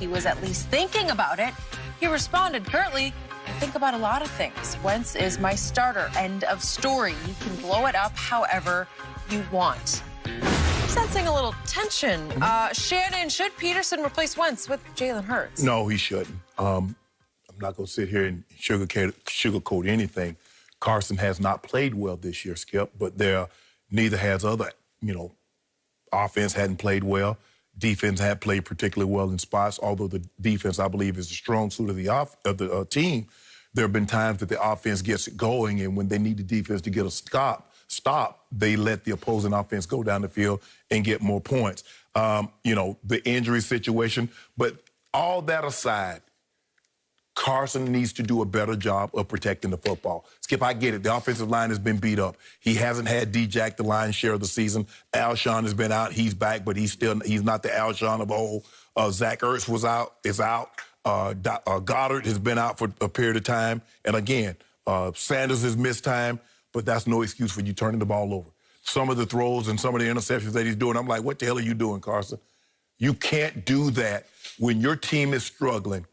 he was at least thinking about it. He responded, currently, I think about a lot of things. Wentz is my starter. End of story. You can blow it up however you want. Sensing a little tension. Shannon, should Peterson replace Wentz with Jalen Hurts? No, he shouldn't. I'm not going to sit here and sugarcoat anything. Carson has not played well this year, Skip, but neither has other, offense hadn't played well. Defense had played particularly well in spots, although the defense, I believe, is the strong suit of the team. There have been times that the offense gets it going, and when they need the defense to get a stop, they let the opposing offense go down the field and get more points. The injury situation, but all that aside, Carson needs to do a better job of protecting the football. Skip, I get it. The offensive line has been beat up. He hasn't had D-Jack the lion's share of the season. Alshon has been out. He's back, but he's not the Alshon of old. Zach Ertz is out. Goddard has been out for a period of time. And again, Sanders has missed time, but that's no excuse for you turning the ball over. Some of the throws and some of the interceptions that he's doing, I'm like, what the hell are you doing, Carson? You can't do that when your team is struggling.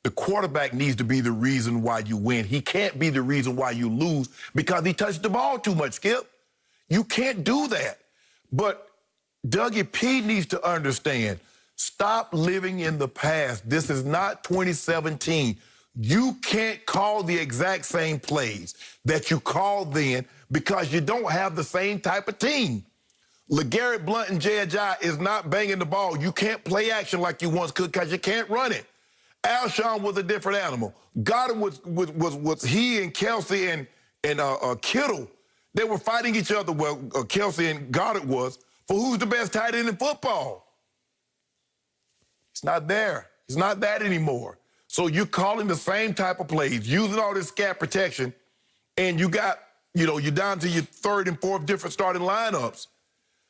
The quarterback needs to be the reason why you win. He can't be the reason why you lose because he touched the ball too much, Skip. You can't do that. But Dougie P needs to understand, stop living in the past. This is not 2017. You can't call the exact same plays that you called then because you don't have the same type of team. LeGarrette Blount and J.J. is not banging the ball. You can't play action like you once could because you can't run it. Alshon was a different animal. Goddard was he and Kelsey and Kittle. They were fighting each other. Well, Kelsey and Goddard was for who's the best tight end in football. It's not there. It's not that anymore. So you're calling the same type of plays, using all this scat protection, and you got, you're down to your third and fourth different starting lineups.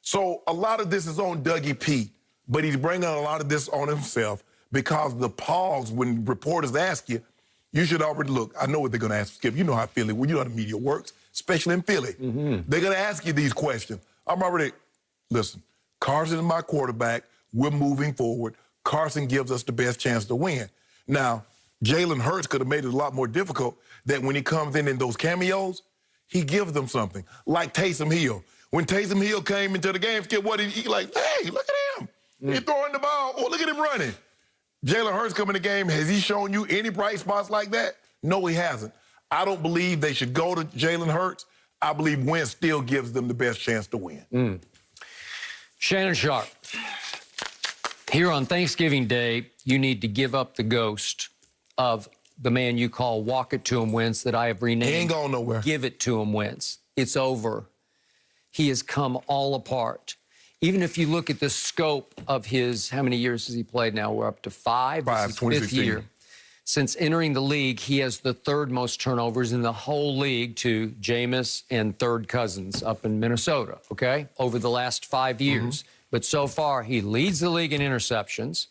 So a lot of this is on Dougie P, but he's bringing a lot of this on himself. Because the pause, when reporters ask you, you should already look. I know what they're going to ask, Skip. You know how Philly, you know how the media works, especially in Philly. They're going to ask you these questions. Listen, Carson is my quarterback. We're moving forward. Carson gives us the best chance to win. Now, Jalen Hurts could have made it a lot more difficult that when he comes in those cameos, he gives them something. Like Taysom Hill. When Taysom Hill came into the game, Skip, what he like, hey, look at him. He's throwing the ball. Oh, look at him running. Jalen Hurts coming in the game, has he shown you any bright spots like that? No, he hasn't. I don't believe they should go to Jalen Hurts. I believe Wentz still gives them the best chance to win. Shannon Sharp, here on Thanksgiving Day, you need to give up the ghost of the man you call Walk It To Him Wentz that I have renamed. He ain't going nowhere. Give It To Him Wentz. It's over. He has come all apart. Even if you look at the scope of his, how many years has he played now? We're up to five. This is 2016. fifth year. Since entering the league, he has the third most turnovers in the whole league to Jameis and third cousins up in Minnesota, okay, over the last 5 years. But so far, he leads the league in interceptions.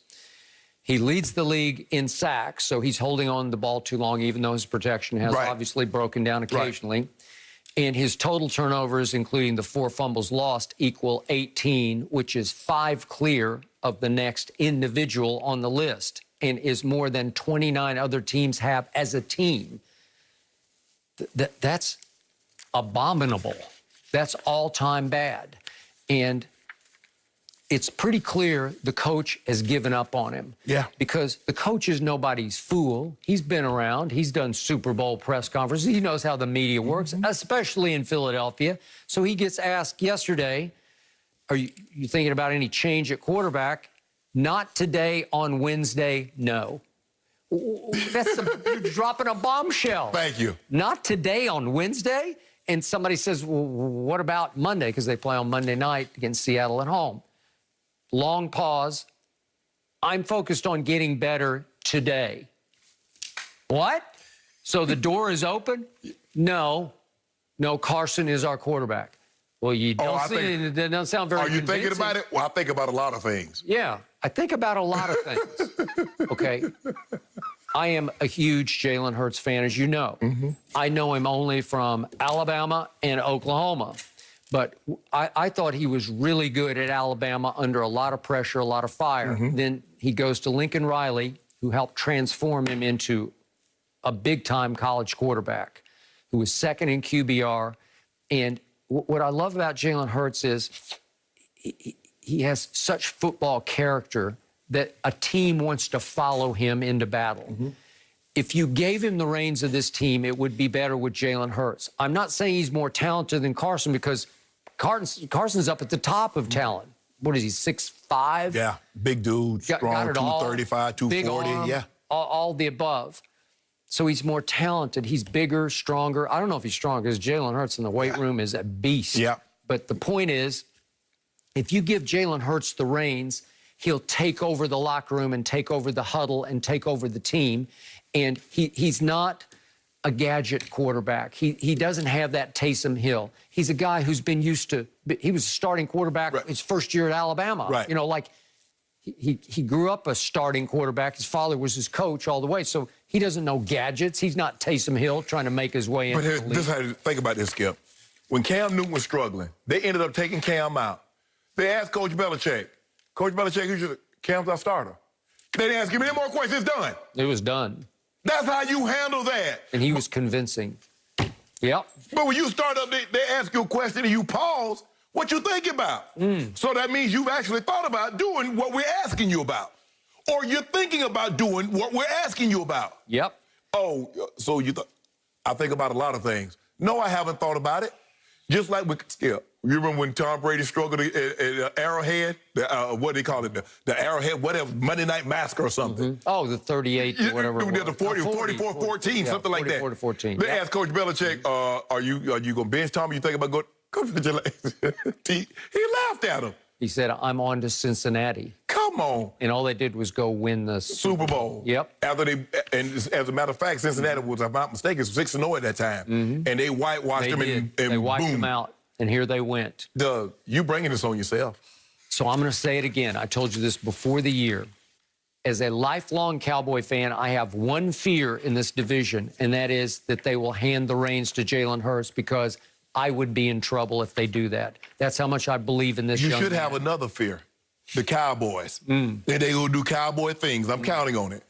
He leads the league in sacks, so he's holding on to the ball too long, even though his protection has obviously broken down occasionally. And his total turnovers, including the 4 fumbles lost, equal 18, which is 5 clear of the next individual on the list and is more than 29 other teams have as a team. That's abominable. That's all-time bad. And it's pretty clear the coach has given up on him. Yeah. Because the coach is nobody's fool. He's been around. He's done Super Bowl press conferences. He knows how the media works, especially in Philadelphia. So he gets asked yesterday, are you thinking about any change at quarterback? Not today, on Wednesday, no. You're dropping a bombshell. Thank you. Not today, on Wednesday? And somebody says, well, what about Monday? Because they play on Monday night against Seattle at home. Long pause. I'm focused on getting better today. What? So the door is open? No. No, Carson is our quarterback. Well, you don't it doesn't sound very convincing. Are you thinking about it? Well, I think about a lot of things. Yeah, I think about a lot of things. Okay. I am a huge Jalen Hurts fan, as you know. I know him only from Alabama and Oklahoma. But I thought he was really good at Alabama under a lot of pressure, a lot of fire. Then he goes to Lincoln Riley, who helped transform him into a big-time college quarterback who was second in QBR. And what I love about Jalen Hurts is he has such football character that a team wants to follow him into battle. If you gave him the reins of this team, it would be better with Jalen Hurts. I'm not saying he's more talented than Carson, because Carson's up at the top of talent. What is he, 6'5"? Yeah, big dude, strong, 235, 240, arm, yeah. All the above. So he's more talented. He's bigger, stronger. I don't know if he's stronger, because Jalen Hurts in the weight room is a beast. Yeah. But the point is, if you give Jalen Hurts the reins, he'll take over the locker room and take over the huddle and take over the team. And he's not a gadget quarterback. He doesn't have that Taysom Hill. He's a guy who's been used to, he was a starting quarterback his first year at Alabama. Right. You know, like he grew up a starting quarterback. His father was his coach all the way. So he doesn't know gadgets. He's not Taysom Hill trying to make his way into the league. But this is how to think about this, Skip. When Cam Newton was struggling, they ended up taking Cam out. They asked Coach Belichick, Cam's our starter. They didn't ask him any more questions. It's done. It was done. That's how you handle that. And he was convincing. Yep. But when you start up, they ask you a question and you pause. What you think about? So that means you've actually thought about doing what we're asking you about. Or you're thinking about doing what we're asking you about. Yep. Oh, so I think about a lot of things. No, I haven't thought about it. Just like with Skip. You remember when Tom Brady struggled at Arrowhead? What do they call it? The Arrowhead, whatever, Monday Night Massacre or something. Oh, the 38 or whatever. The 44-14, something like that. 44-14. They asked Coach Belichick, are you going to bench Tom? You think about going? He laughed at him. He said, I'm on to Cincinnati. Come on. And all they did was go win the Super Bowl. Yep. And as a matter of fact, Cincinnati was, if I'm not mistaken, 6-0 at that time. And they whitewashed him and they wiped boom. him out. And here they went. Doug, you bringing this on yourself. So I'm going to say it again. I told you this before the year. As a lifelong Cowboy fan, I have one fear in this division, and that is that they will hand the reins to Jalen Hurts, because I would be in trouble if they do that. That's how much I believe in this young man. You should have another fear. The Cowboys. They going to do Cowboy things. I'm counting on it.